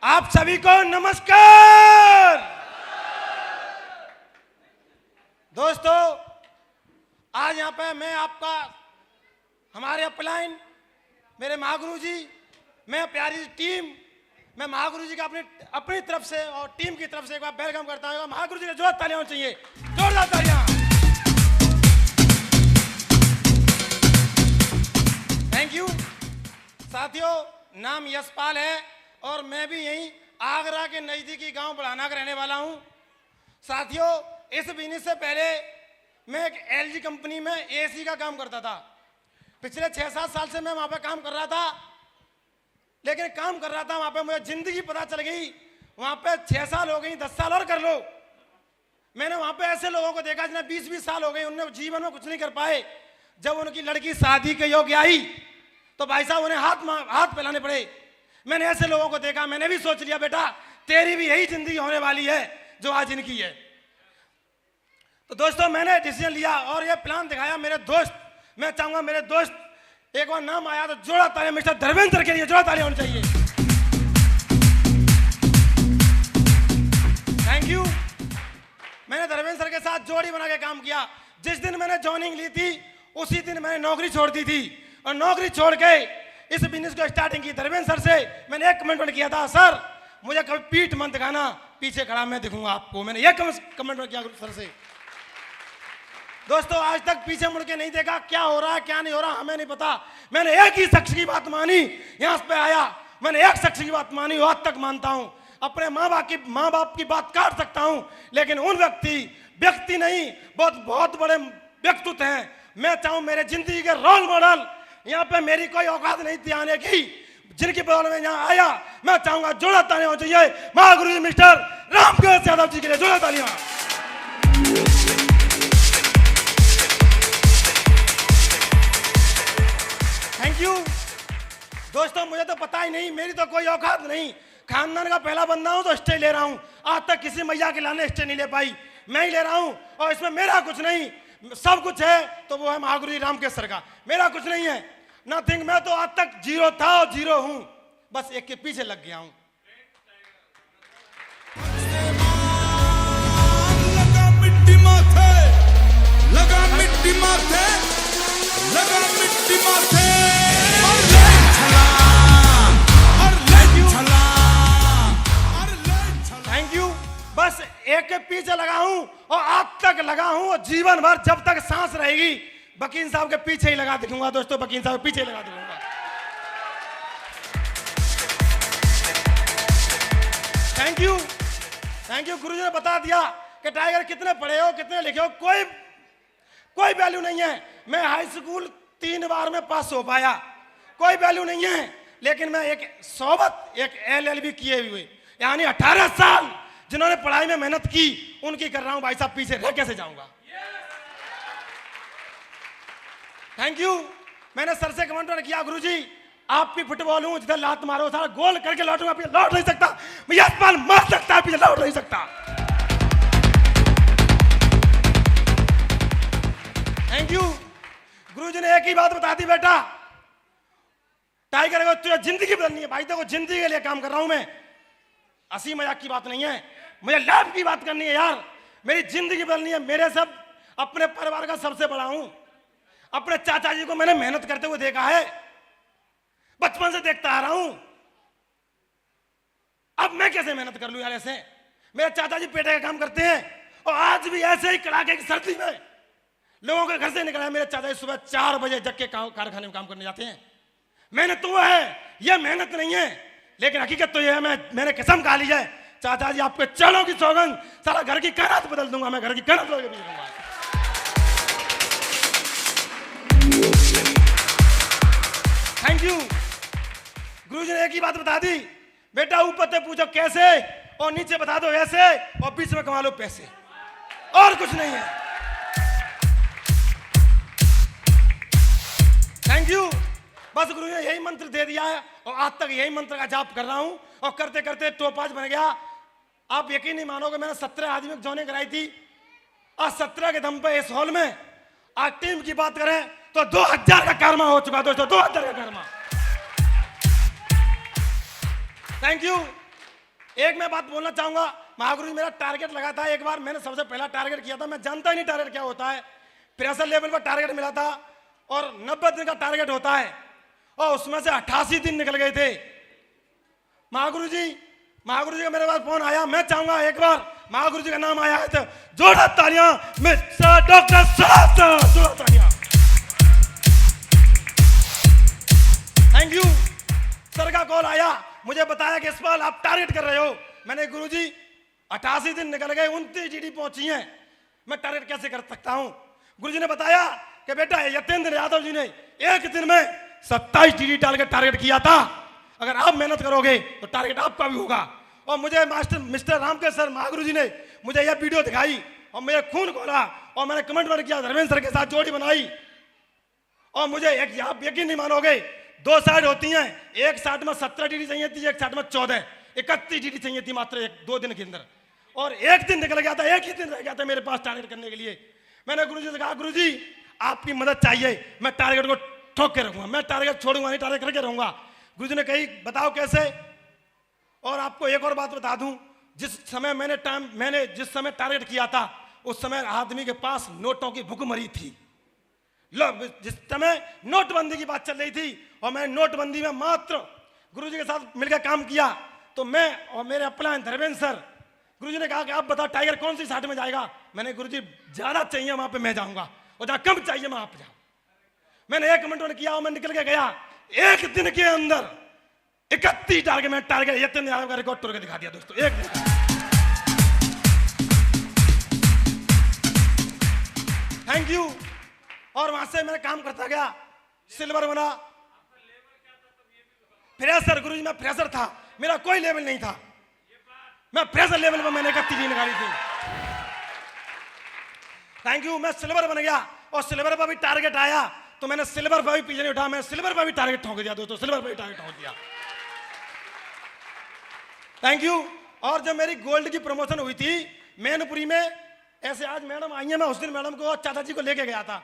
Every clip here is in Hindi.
आप सभी को नमस्कार। दोस्तों, आज यहाँ पे मैं आपका हमारे अपलाइन मेरे महागुरु जी, मैं प्यारी टीम, मैं महागुरु जी का अपनी तरफ से और टीम की तरफ से एक बार वेलकम करता हूँ। महागुरु जी का जोरदार तालियां होनी चाहिए, जोरदार तालियां। Thank you. साथियों, नाम यशपाल है और मैं भी यहीं आगरा के नजदीकी गांव बढ़ाना का रहने वाला हूं। साथियों, इस बिजनेस से पहले मैं एक एलजी कंपनी में एसी का काम करता था। पिछले 6-7 साल से मैं वहां पे काम कर रहा था, लेकिन काम कर रहा था वहां पे मुझे जिंदगी पता चल गई। वहां पे 6 साल हो गई, 10 साल और कर लो। मैंने वहां पे ऐसे लोगों को देखा जिन्हें 20-20 साल हो गए, उन्होंने जीवन में कुछ नहीं कर पाए। जब उनकी लड़की शादी के योग्य आई तो भाई साहब उन्हें हाथ फैलाने पड़े। मैंने ऐसे लोगों को देखा, मैंने भी सोच लिया बेटा तेरी भी यही जिंदगी होने वाली है जो आज इनकी है। तो दोस्तों, मैंने डिसीजन लिया और ये प्लान दिखाया मेरे दोस्त। मैं चाहूंगा मेरे दोस्त, एक बार नाम आया तो जोड़ा तालियां मिस्टर धर्मेंद्र के लिए, जोड़ा तालियां होनी चाहिए। Thank you. मैंने धर्मेंद्र के साथ जोड़ी बना के काम किया। जिस दिन मैंने ज्वाइनिंग ली थी उसी दिन मैंने नौकरी छोड़ दी थी और नौकरी छोड़ के इस बिजनेस को स्टार्टिंग की। धर्मेंद्र सर से मैंने एक कमेंटमेंट किया था, सर मुझे कभी पीठ मत दिखाना, पीछे खड़ा मैं दिखूंगा आपको। मैंने एक कमेंटमेंट किया सर से। दोस्तों, आज तक पीछे मुड़ के नहीं देखा, क्या हो रहा है क्या नहीं हो रहा हमें नहीं पता। मैंने एक ही शख्स की बात मानी, यहाँ पे आया, मैंने एक शख्स की बात मानी, आज तक मानता हूं। अपने माँ बाप की बात काट सकता हूं, लेकिन उन व्यक्ति नहीं, बहुत बड़े व्यक्तित्व हैं। मैं चाहूं मेरे जिंदगी के रोल मॉडल, यहाँ पे मेरी कोई औकात नहीं थी आने की, जिनकी बदौलत में यहाँ आया। मैं चाहूंगा जोड़ा तालियां होनी चाहिए महागुरु जी मिस्टर रामकृष्ण यादव जी के लिए, जोड़ा तालियां। Thank you. दोस्तों, मुझे तो पता ही नहीं, मेरी तो कोई औकात नहीं। खानदान का पहला बंदा हूं तो स्टे ले रहा हूं। आज तक किसी मैया के लाने स्टे नहीं ले पाई, मैं ही ले रहा हूं। और इसमें मेरा कुछ नहीं, सब कुछ है तो वो है महागुरु जी रामकृष्ण सर का। मेरा कुछ नहीं है, नथिंग। मैं तो आज तक जीरो था और जीरो हूं, बस एक के पीछे लग गया हूं। लगा मिट्टी माथे, लगा मिट्टी माथे, लगा मिट्टी माथे, और ले छलांग, और ले छलांग, और ले छलांग। Thank you. बस एक के पीछे लगा हूं और आज तक लगा हूं और जीवन भर जब तक सांस रहेगी वकील साहब के पीछे ही लगा दिखूंगा। दोस्तों, वकील साहब के पीछे लगा दिखूंगा। Thank you. Thank you. गुरुजी ने बता दिया कि टाइगर कितने पढ़े हो, कितने लिखे हो, कोई वैल्यू नहीं है। मैं हाई स्कूल 3 बार में पास हो पाया, कोई वैल्यू नहीं है। लेकिन मैं एक सोबत एक LLB किए हुए, यानी 18 साल जिन्होंने पढ़ाई में मेहनत की, उनकी कर रहा हूं। भाई साहब पीछे रह कैसे जाऊंगा। Thank you. मैंने सर से कमेंट किया, गुरुजी आप भी फुटबॉल हूं, जिधर लात मारो सारा गोल करके लौटूंगा, पीछे लौट नहीं सकता। मैं यशपाल मार सकता है, पीछे लौट नहीं सकता। Thank you. गुरुजी ने एक ही बात बता दी, बेटा टाइगर को तुझे जिंदगी बदलनी है। भाई देखो, जिंदगी के लिए काम कर रहा हूं मैं, हंसी मजाक की बात नहीं है, मुझे लाभ की बात करनी है यार। मेरी जिंदगी बदलनी है। मेरे सब अपने परिवार का सबसे बड़ा हूं। अपने चाचा जी को मैंने मेहनत करते हुए देखा है, बचपन से देखता आ रहा हूं। अब मैं कैसे मेहनत कर लूं यार ऐसे। मेरे चाचा जी पेटे का काम करते हैं और आज भी ऐसे ही कड़ाके की सर्दी में लोगों के घर से निकला है। मेरे चाचा जी सुबह 4 बजे जग के कारखाने में काम करने जाते हैं। मेहनत तो वो है, ये मेहनत नहीं है। लेकिन हकीकत तो ये है, मैंने कसम खा ली है, चाचा जी आपके चरणों की सौगंध, सारा घर की कायनात बदल दूंगा मैं, घर की कायनात बदल दूंगा। Thank you. गुरुजी ने एक ही बात बता दी, बेटा ऊपर से पूछो कैसे और नीचे बता दो ऐसे और बीच में कमा लो पैसे, और कुछ नहीं है। Thank you. बस गुरु ने यही मंत्र दे दिया है और आज तक यही मंत्र का जाप कर रहा हूं और करते करते टॉप 5 बन गया। आप यकीन नहीं मानोगे, मैंने 17 आदमी की ज्वाइनिंग कराई थी और 17 के दम पे इस हॉल में आज टीम की बात करें तो 2000 का कर्मा हो चुका। दोस्तों, 2000 का कर्मा। Thank you. एक मैं बात बोलना चाहूंगा, महागुरु जी मेरा टारगेट लगा था एक बार, मैंने सबसे पहला टारगेट किया था, मैं जानता ही नहीं टारगेट क्या होता है। प्रेशर लेवल पर टारगेट मिला था और 90 दिन का टारगेट होता है और उसमें से 88 दिन निकल गए थे। महागुरु जी का मेरे पास फोन आया, मैं चाहूंगा एक बार महागुरु जी का नाम आया है तो जोड़ा तालियां, मिस्टर डॉक्टर साहब, जोड़ा तालियां। Thank you. सर का कॉल आया, मुझे बताया कि यशपाल आप टारगेट कर रहे हो। मैंने गुरुजी 88 दिन निकल गए, 29 जीडी पहुंची हैं, मैं टारगेट कैसे कर सकता हूं। गुरुजी ने बताया कि बेटा यतेंद्र यादव जी ने एक दिन में 27 जीडी टारगेट किया था, अगर आप मेहनत करोगे तो टारगेट आपका भी होगा। और मुझे मिस्टर रामकेश सर महागुरु जी ने मुझे यह वीडियो दिखाई और मेरे खून खोला और मैंने कमेंट किया, धर्मेंद्र सर के साथ जोड़ी बनाई और मुझे एक आप यकीन नहीं मानोगे, 2 साइड होती हैं, एक साइड में 17 जीडी चाहिए थी, एक साइड में 14, 31 जीडी चाहिए थी मात्र 2 दिन के अंदर, और एक दिन निकल गया था, एक ही दिन रह गया था मेरे पास टारगेट करने के लिए। मैंने गुरुजी से कहा, गुरुजी आपकी मदद चाहिए, मैं टारगेट को ठोक के रखूंगा, मैं टारगेट छोड़ूंगा नहीं, टारगेट करके रहूंगा। गुरुजी ने कही बताओ कैसे। और आपको एक और बात बता दूं, जिस समय टारगेट किया था उस समय आदमी के पास नोटों की भुखमरी थी। जिस समय नोटबंदी की बात चल रही थी और मैं नोटबंदी में मात्र गुरुजी के साथ मिलकर काम किया, तो मैं और मेरे अपलाइन धर्मेंद्र सर, गुरुजी ने कहा कि आप बताओ टाइगर कौन सी साइड में जाएगा। मैंने गुरुजी ज्यादा चाहिए वहां पे मैं जाऊंगा और जहां कम चाहिए वहां पे जाऊं। मैंने 1 मिनट किया और मैं निकल के गया, एक दिन के अंदर 31 टारगेट यतेंद्र यादव का रिकॉर्ड तोड़ के दिखा दिया दोस्तों, एक दिन। Thank you. और वहां से मैं काम करता गया, सिल्वर बना, फ्रेशर, गुरुजी मैं फ्रेशर था, मेरा कोई लेवल नहीं था, मैं फ्रेशर लेवल पर मैंने 31 निकाली थी। Thank you. मैं सिल्वर बन गया और सिल्वर पर भी टारगेट आया तो मैंने सिल्वर पर भी पीछे नहीं उठा, मैं सिल्वर पर भी टारगेट ठोक दिया दोस्तों, सिल्वर पर भी टारगेट ठोक दिया। Thank you. और जब मेरी गोल्ड की प्रमोशन हुई थी मैनपुरी में, ऐसे आज मैडम आई है, मैं उस दिन मैडम को चाचा जी को लेके गया था,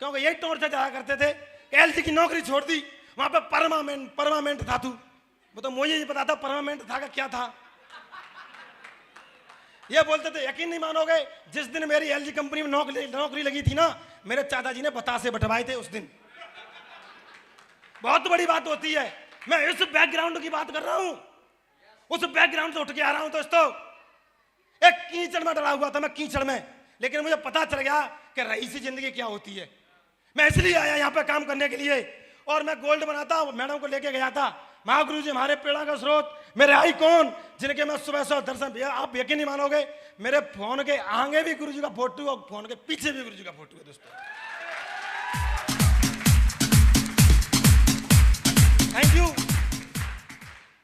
क्योंकि यही टोर से जाया करते थे। एलजी की नौकरी छोड़ दी, वहां पे परमानेंट था तू, वो तो मुझे नहीं पता था परमानेंट था क्या था। ये बोलते थे, यकीन नहीं मानोगे, जिस दिन मेरी एलजी कंपनी में नौकरी लगी थी ना, मेरे चाचा जी ने बतासे बंटवाए थे उस दिन। बहुत बड़ी बात होती है। मैं इस बैकग्राउंड की बात कर रहा हूं, उस बैकग्राउंड से उठ के आ रहा हूं दोस्तों। एक कीचड़ में डरा हुआ था मैं, कीचड़ में, लेकिन मुझे पता चल गया कि रईसी जिंदगी क्या होती है। मैं इसलिए आया यहाँ पे काम करने के लिए और मैं गोल्ड बनाता, मैडम को लेके गया था। महागुरु जी हमारे प्रेरणा का स्रोत, मेरे आइकॉन, जिनके मैं सुबह सुबह दर्शन, आप यकीन नहीं मानोगे, मेरे फोन के आगे भी गुरु जी का फोटो और फोन के पीछे भी गुरु जी का फोटो है दोस्तों। Thank you.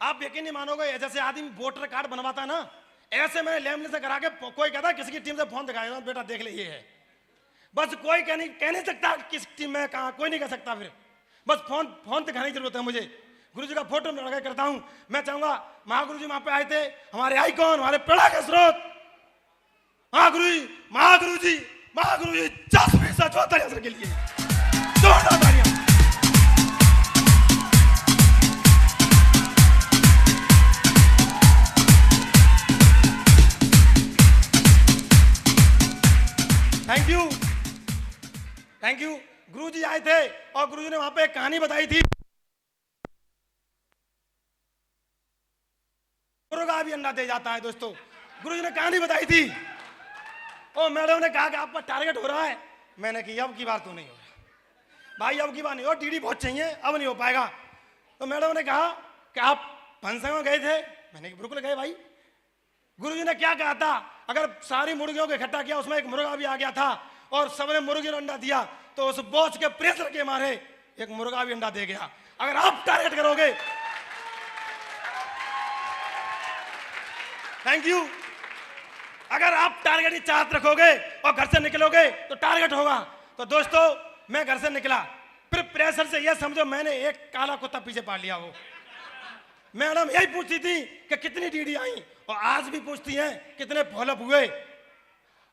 आप यकीन नहीं मानोगे, जैसे आदमी वोटर कार्ड बनवाता है ना, ऐसे मैंने लेमिनेशन करा के, कोई कहता किसी की टीम से फोन दिखाएगा, बेटा देख ले ये है, बस कोई कह नहीं सकता किस टीम में कहा, कोई नहीं कह सकता, फिर बस फोन दिखाने की जरूरत है मुझे। गुरु जी का फोटो लगा करता हूं। मैं चाहूंगा महागुरु जी वहां पे आए थे, हमारे आइकॉन, हमारे प्रेरणा के स्रोत, महागुरु जी 10 के लिए जोरदार तालियां। Thank you. गुरु जी आए थे और गुरु जी ने वहां पे एक कहानी बताई थी, मुर्गा भी अंडा दे जाता है दोस्तों। गुरु जी ने कहानी बताई थी और मैडम ने कहा कि आपका टारगेट हो रहा है। मैंने कहा अब की बार तो नहीं हो रहा भाई, अब की बार नहीं हो, डीडी बहुत चाहिए, अब नहीं हो पाएगा। तो मैडम ने कहा कि आप फंक्शन में गए थे। मैंने कहा बिल्कुल गए भाई। गुरु जी ने क्या कहा था, अगर सारी मुर्गियों को इकट्ठा किया, उसमें एक मुर्गा भी आ गया था और सबने मुर्गी ने अंडा दिया, तो उस बॉस के प्रेशर के मारे एक मुर्गा भी अंडा दे गया। अगर आप टारगेट करोगे, थैंक यू, अगर आप टारगेट की चाहत रखोगे और घर से निकलोगे तो टारगेट होगा। तो दोस्तों मैं घर से निकला, फिर प्रेशर से यह समझो मैंने एक काला कुत्ता पीछे पा लिया। वो मैडम यही पूछती थी कि कितनी डीडी आई, और आज भी पूछती हैं कितने फॉलोअप हुए।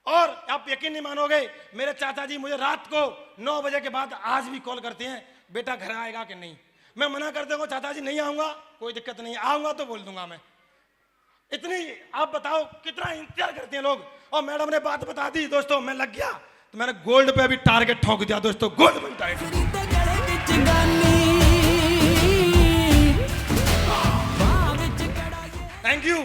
और आप यकीन नहीं मानोगे, मेरे चाचा जी मुझे रात को 9 बजे के बाद आज भी कॉल करते हैं, बेटा घर आएगा कि नहीं। मैं मना कर दूंगा, चाचा जी नहीं आऊंगा, कोई दिक्कत नहीं, आऊंगा तो बोल दूंगा मैं। इतनी आप बताओ कितना इंतजार करते हैं लोग। और मैडम ने बात बता दी दोस्तों, मैं लग गया तो मैंने गोल्ड पे भी टारगेट ठोक दिया दोस्तों, गोल्ड में टारगेट। Thank you.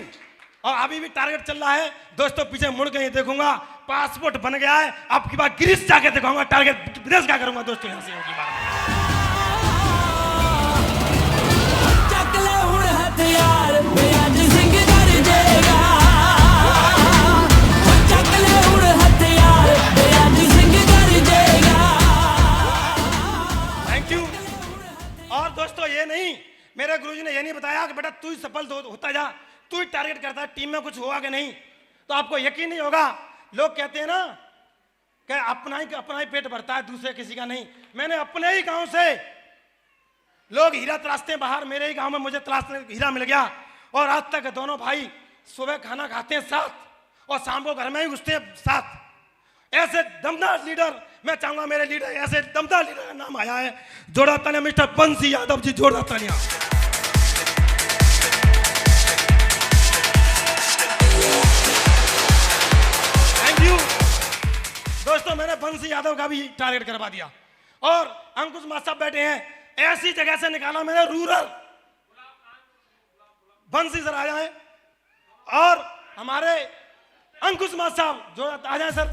और अभी भी टारगेट चल रहा है दोस्तों, पीछे मुड़ के देखूंगा, पासपोर्ट बन गया है, आपकी बात ग्रीस जाके दिखाऊंगा, टारगेट विदेश क्या करूंगा दोस्तों यहां से होगी बात। Thank you. और दोस्तों ये नहीं, मेरे गुरुजी ने ये नहीं बताया कि बेटा तू ही सफल होता जा, तू ही टारगेट करता है, टीम में कुछ हुआ कि नहीं, तो आपको यकीन नहीं होगा। लोग कहते हैं ना कि अपना ही पेट भरता है, दूसरे किसी का नहीं। मैंने अपने ही गांव से लोग हीरा तलाशते हैं बाहर, मेरे ही गांव में मुझे तलाशने हीरा मिल गया। और आज तक दोनों भाई सुबह खाना खाते हैं साथ और शाम को घर में ही घुसते हैं साथ। ऐसे दमदार लीडर, मैं चाहूंगा मेरे लीडर, ऐसे दमदार लीडर का नाम आया है, जोड़ा तालियां मिस्टर बंसी यादव जी, जोड़ा तालियां। दोस्तों मैंने बंसी यादव का भी टारगेट करवा दिया। और अंकुश मास्टर साहब बैठे हैं, ऐसी जगह से निकाला मैंने रूरल, बंसी सर आ जाए और हमारे अंकुश मास्टर साहब जो आ जाए सर।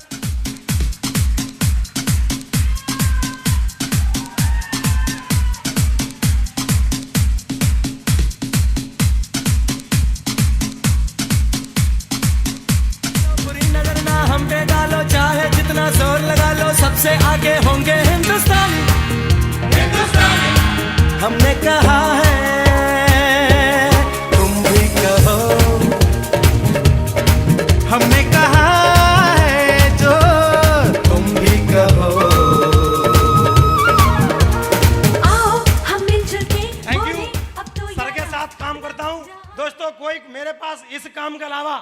हम पे डालो चाहे जितना जोर लगा लो, सबसे आगे होंगे हिंदुस्तान। हमने कहा है तुम भी कहो, हमने कहा है जो तुम भी कहो। आओ हम मिलजुल के थैंक यू। सर के साथ काम करता हूं दोस्तों, कोई मेरे पास इस काम के अलावा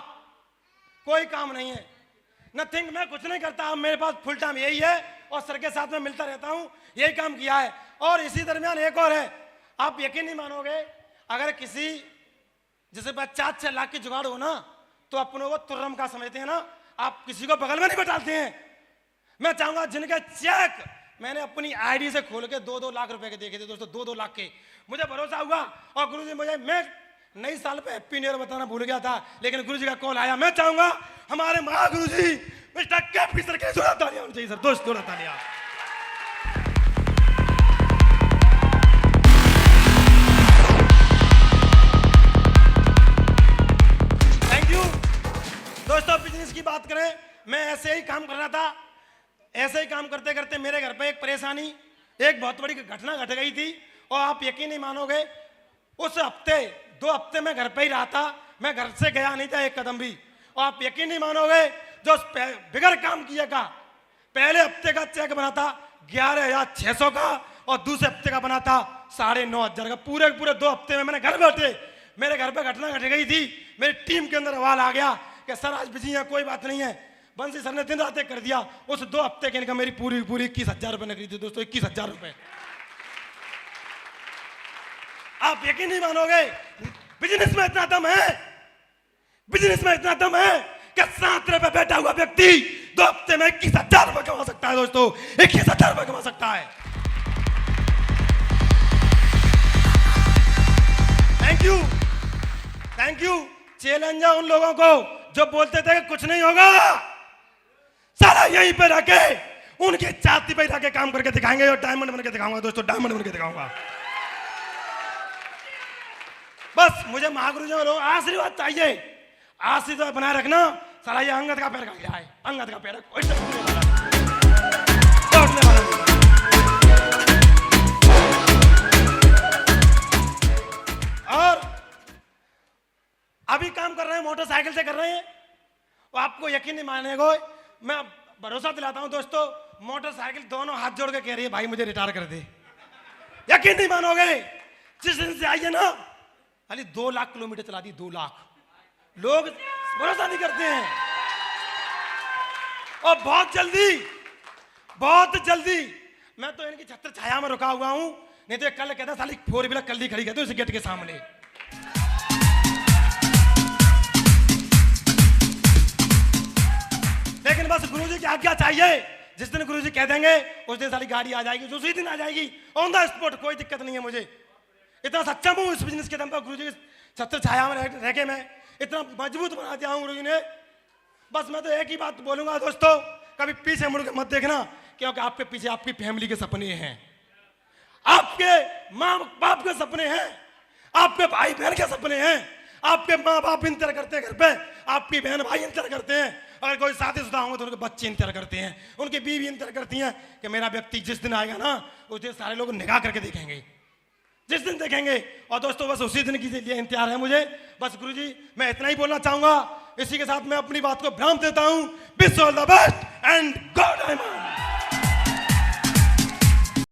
कोई काम नहीं है, नथिंग, मैं कुछ नहीं करता। अब मेरे पास फुल टाइम यही है और सर के साथ में मिलता रहता हूं, यही काम किया है। और इसी दरमियान एक और है, आप यकीन नहीं मानोगे, अगर किसी जैसे 4-6 लाख की जुगाड़ हो ना तो अपनों को तुर्रम का समझते हैं ना, आप किसी को बगल में नहीं बैठाते हैं। मैं चाहूंगा जिनके चेक मैंने अपनी आईडी से खोल के 2-2 लाख रुपए के देखे थे दोस्तों, 2-2 लाख के, मुझे भरोसा हुआ। और गुरुजी मुझे, मैं नई साल पे हैप्पी न्यू ईयर बताना भूल गया था, लेकिन गुरुजी का कॉल आया। मैं चाहूंगा हमारे महागुरुजी मिस्टर केपी सर के जोड़ा तालियां होनी चाहिए सर, दोस्त जोड़ा तालियां। Thank you. दोस्तों बिजनेस की बात करें, मैं ऐसे ही काम कर रहा था, ऐसे ही काम करते करते मेरे घर पे एक परेशानी, एक बहुत बड़ी घटना घट गई थी। और आप यकीन नहीं मानोगे, उस हफ्ते 2 हफ्ते में घर पे ही रहा था, मैं घर से गया नहीं था एक कदम भी। और आप यकीन नहीं मानोगे, जो बिगड़ काम किया का पहले हफ्ते का चेक बना था 11,600 का और दूसरे हफ्ते का बना था 9,500 का। पूरे 2 हफ्ते में मैंने घर बैठे, मेरे घर पे घटना घट गई थी, मेरी टीम के अंदर सवाल आ गया कि सर आज बिजी है, कोई बात नहीं है। बंसी सर ने दिन रात एक कर दिया, उस 2 हफ्ते के इनकम मेरी पूरी 21,000 रुपए निकली थी दोस्तों, 21,000 रुपए। आप यकीन नहीं मानोगे, बिजनेस में इतना दम है, बिजनेस में इतना दम है कि 7 रुपए बैठा हुआ व्यक्ति 2 हफ्ते में 21,000 रुपए कमा सकता है दोस्तों, 21,000 रुपए कमा सकता है। Thank you, thank you. Challenge है उन लोगों को जो बोलते थे कि कुछ नहीं होगा, सारा यहीं पे रखे उनकी छाती पे रखे काम करके दिखाएंगे और डायमंड बन के दिखाऊंगा दोस्तों, डायमंड बन के दिखाऊंगा। बस मुझे महागुरु जी लोग आशीर्वाद चाहिए, आशीर्वाद बनाए रखना। साला ये अंगद का पैर का गया है, अंगद का पैर और अभी काम कर रहे हैं, मोटरसाइकिल से कर रहे हैं। और आपको यकीन नहीं मानेगा, मैं भरोसा दिलाता हूं दोस्तों, मोटरसाइकिल दोनों हाथ जोड़ के कह रही है भाई मुझे रिटायर कर दे। यकीन नहीं मानोगे, जिस दिन से आई है ना, खाली 2 लाख किलोमीटर चला दी, 2 लाख। लोग भरोसा नहीं करते हैं। और बहुत जल्दी मैं तो इनकी छत्र छाया में रुका हुआ हूं, नहीं तो कल कहता साली 4 व्हीलर कल ही खड़ी कहते उस गेट के सामने। लेकिन बस गुरुजी की आज्ञा चाहिए। जिस दिन गुरुजी कह देंगे उस दिन सारी गाड़ी आ जाएगी, जो उसी दिन आ जाएगी, ऑन द स्पॉट, कोई दिक्कत नहीं है मुझे। इतना सक्षम हूँ इस बिजनेस के दम पर, गुरुजी की छत्र छाया में रह के मैं इतना मजबूत बना दिया हूँ गुरुजी ने। बस मैं तो एक ही बात बोलूंगा दोस्तों, कभी पीछे मुड़ के मत देखना, क्योंकि आपके पीछे आपकी फैमिली के सपने हैं, आपके माँ बाप के सपने हैं, आपके भाई बहन के सपने हैं, आपके माँ बाप इंतजार करते हैं घर पे, आपकी बहन भाई इंतजार करते हैं, अगर कोई शादीशुदा होंगे तो उनके बच्चे इंतजार करते हैं, उनकी बीवी इंतजार करती हैं कि मेरा व्यक्ति जिस दिन आएगा ना उस दिन सारे लोग निगाह करके देखेंगे, जिस दिन देखेंगे। और दोस्तों बस उसी दिन के लिए इंतजार है मुझे। बस गुरुजी मैं इतना ही बोलना चाहूंगा। इसी के साथ मैं अपनी बात को विराम देता हूं। Wish all the best and God